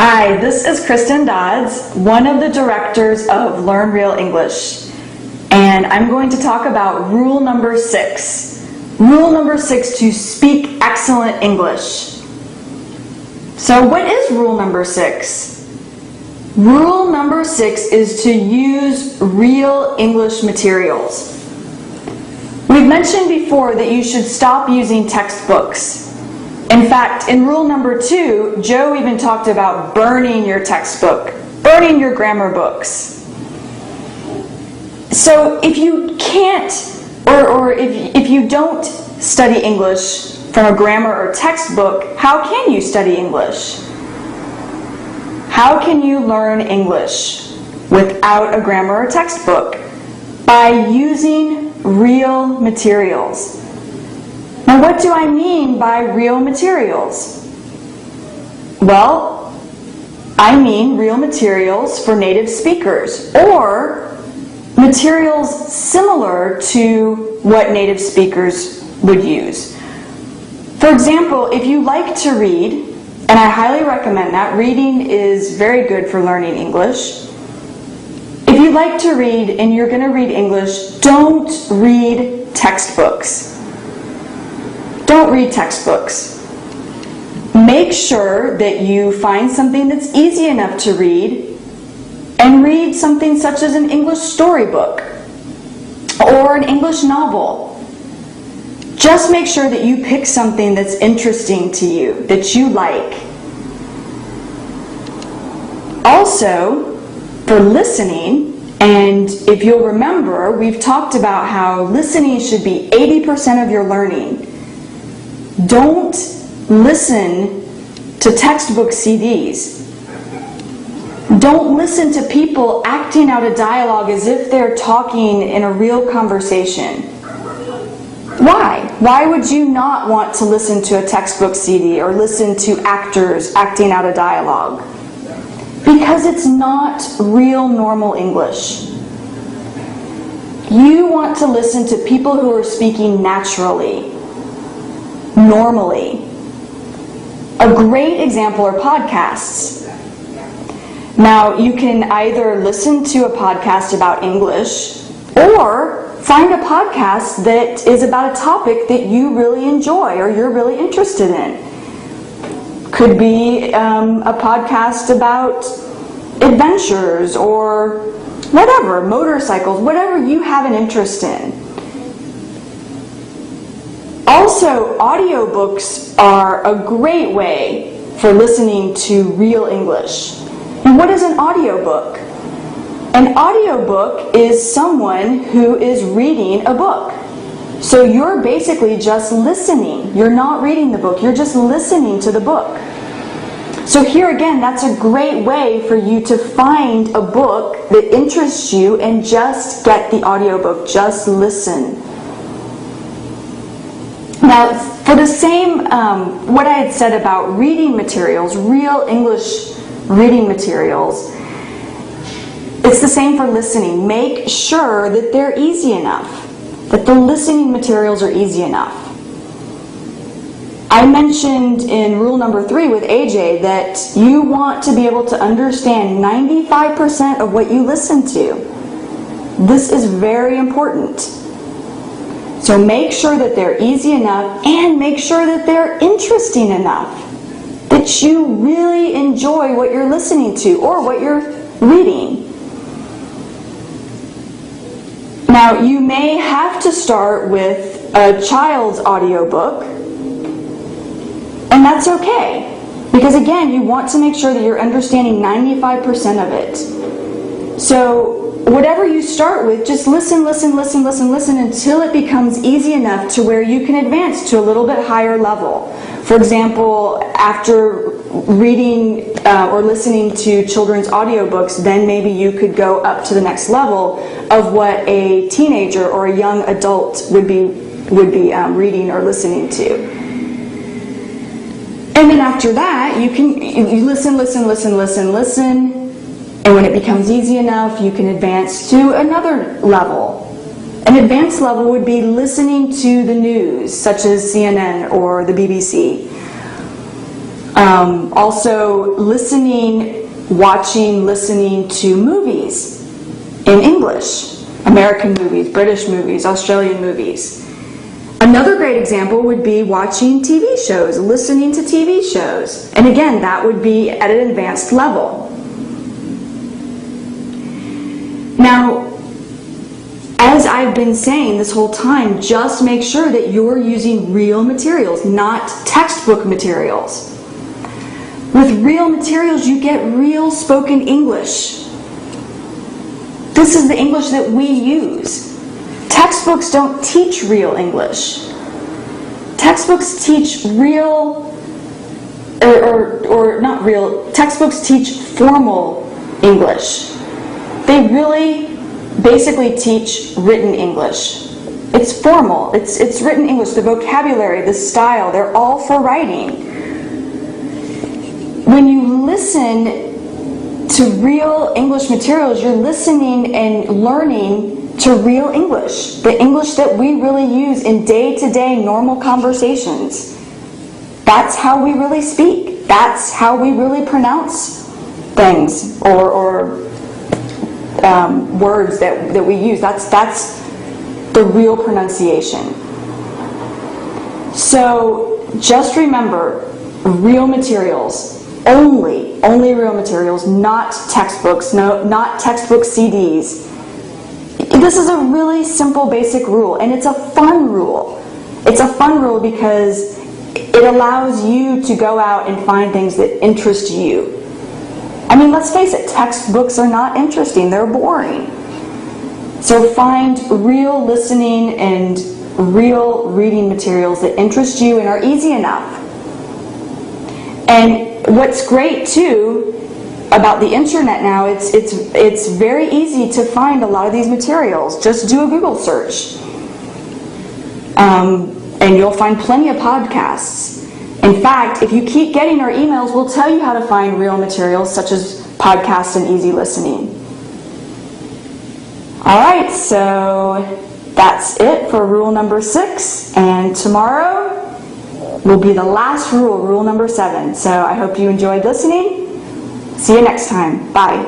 Hi, this is Kristen Dodds, one of the directors of Learn Real English, and I'm going to talk about rule number 6. Rule number 6 to speak excellent English. So what is rule number 6? Rule number 6 is to use real English materials. We've mentioned before that you should stop using textbooks. In fact, in rule number 2, Joe even talked about burning your textbook, burning your grammar books. So if you can't, or if you don't study English from a grammar or textbook, how can you study English? How can you learn English without a grammar or textbook? By using real materials. Now, what do I mean by real materials? Well, I mean real materials for native speakers, or materials similar to what native speakers would use. For example, if you like to read, and I highly recommend that, reading is very good for learning English. If you like to read and you're going to read English, don't read textbooks. Don't read textbooks. Make sure that you find something that's easy enough to read, and read something such as an English storybook or an English novel. Just make sure that you pick something that's interesting to you, that you like. Also, for listening, and if you'll remember, we've talked about how listening should be 80% of your learning. Don't listen to textbook CDs. Don't listen to people acting out a dialogue as if they're talking in a real conversation. Why? Why would you not want to listen to a textbook CD or listen to actors acting out a dialogue? Because it's not real normal English. You want to listen to people who are speaking naturally, normally. A great example are podcasts. Now, you can either listen to a podcast about English or find a podcast that is about a topic that you really enjoy or you're really interested in. Could be a podcast about adventures or whatever, motorcycles, whatever you have an interest in. Also, audiobooks are a great way for listening to real English. And what is an audiobook? An audiobook is someone who is reading a book. So you're basically just listening. You're not reading the book, you're just listening to the book. So here again, that's a great way for you to find a book that interests you and just get the audiobook, just listen. Now, for the same, what I had said about reading materials, real English reading materials, it's the same for listening. Make sure that they're easy enough, that the listening materials are easy enough. I mentioned in rule number 3 with AJ that you want to be able to understand 95% of what you listen to. This is very important. So make sure that they're easy enough and make sure that they're interesting enough, that you really enjoy what you're listening to or what you're reading. Now, you may have to start with a child's audiobook, and that's okay, because again, you want to make sure that you're understanding 95% of it. So whatever you start with, just listen until it becomes easy enough to where you can advance to a little bit higher level. For example, after reading or listening to children's audiobooks, then maybe you could go up to the next level of what a teenager or a young adult would be reading or listening to. And then after that, you listen, and when it becomes easy enough, you can advance to another level. An advanced level would be listening to the news, such as CNN or the BBC. Also listening to movies in English. American movies, British movies, Australian movies. Another great example would be watching TV shows, listening to TV shows. And again, that would be at an advanced level. Now, as I've been saying this whole time, just make sure that you're using real materials, not textbook materials. With real materials, you get real spoken English. This is the English that we use. Textbooks don't teach real English. Textbooks teach real, or not real, textbooks teach formal English. They really basically teach written English. It's formal, it's written English, the vocabulary, the style, they're all for writing. When you listen to real English materials, you're listening and learning to real English, the English that we really use in day-to-day normal conversations. That's how we really speak. That's how we really pronounce things or words that we use. That's the real pronunciation. So just remember, real materials, only real materials, not textbooks, not textbook CDs. This is a really simple basic rule, and it's a fun rule. It's a fun rule because it allows you to go out and find things that interest you. I mean, let's face it, textbooks are not interesting, they're boring. So find real listening and real reading materials that interest you and are easy enough. And what's great too about the internet now, it's very easy to find a lot of these materials. Just do a Google search. And you'll find plenty of podcasts. In fact, if you keep getting our emails, we'll tell you how to find real materials such as podcasts and easy listening. Alright, so that's it for rule number 6. And tomorrow will be the last rule, rule number 7. So I hope you enjoyed listening. See you next time. Bye.